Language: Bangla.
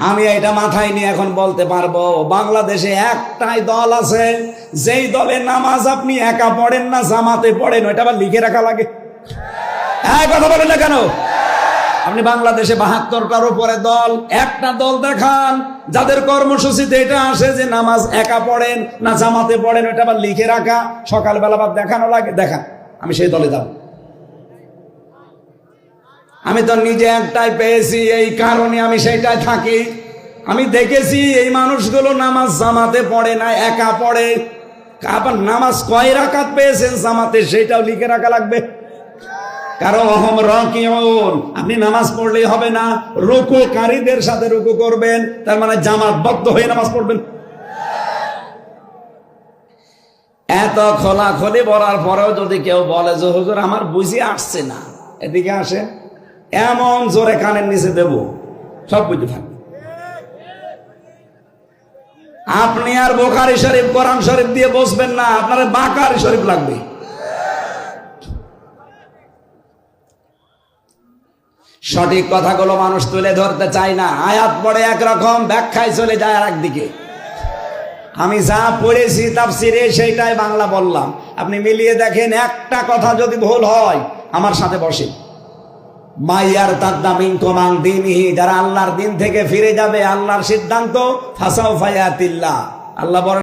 আমি এটা মাথায় নিয়ে এখন বলতে পারবো, বাংলাদেশে একটাই দল আছে যেই দলে নামাজ আপনি একা পড়েন না, জামাতে পড়েন, ওইটা আবার লিখে রাখা লাগে। হ্যাঁ, কথা বলেন না কেন? আপনি বাংলাদেশে 72টার উপরে দল, একটা দল দেখান যাদের কর্মসূচিতে এটা আসে যে নামাজ একা পড়েন না জামাতে পড়েন, ওইটা আবার লিখে রাখা, সকালবেলা বা দেখানো লাগে। দেখান, আমি সেই দলে যাব। আমি তো নিজে একটাই পেয়েছি, এই কারণে আমি সেইটাই থাকি। আমি দেখেছি এই মানুষগুলো নামাজ জামাতে পড়ে না, একা পড়ে। আবার নামাজ কয় রাকাত পেয়েছেন জামাতে, সেটাও লিখে রাখা লাগবে। কারণ অহম রাকিউন, আপনি নামাজ পড়লেই হবে না, রুকুকারীদের সাথে রুকু করবেন, তার মানে জামাতবদ্ধ হয়ে নামাজ পড়বেন। এত খোলাখুলি বলার পরেও যদি কেউ বলে যে হুজুর আমার বুঝে আসছে না, এদিকে আসে, এমন জোরে কানের নিচে দেব সব বুঝতে থাকবে। আপনি আর বুখারী শরীফ কোরআন শরীফ দিয়ে বসবেন না, আপনার বাকারি শরীফ লাগবে। সঠিক কথাগুলো মানুষ তুলে ধরতে চায় না, আয়াত পড়ে একরকম, ব্যাখ্যায় চলে যায় আর একদিকে। আমি যা পড়েছি তাফসিরে সেইটাই বাংলা বললাম, আপনি মিলিয়ে দেখেন, একটা কথা যদি ভুল হয় আমার সাথে বসে। মাইয়ার তাদ্দামিন কোমান দিনহি, যারা আল্লাহর দিন থেকে ফিরে যাবে, আল্লাহর সিদ্ধান্ত ফাসাউফা ইয়াতিল্লাহ, আল্লাহ বলেন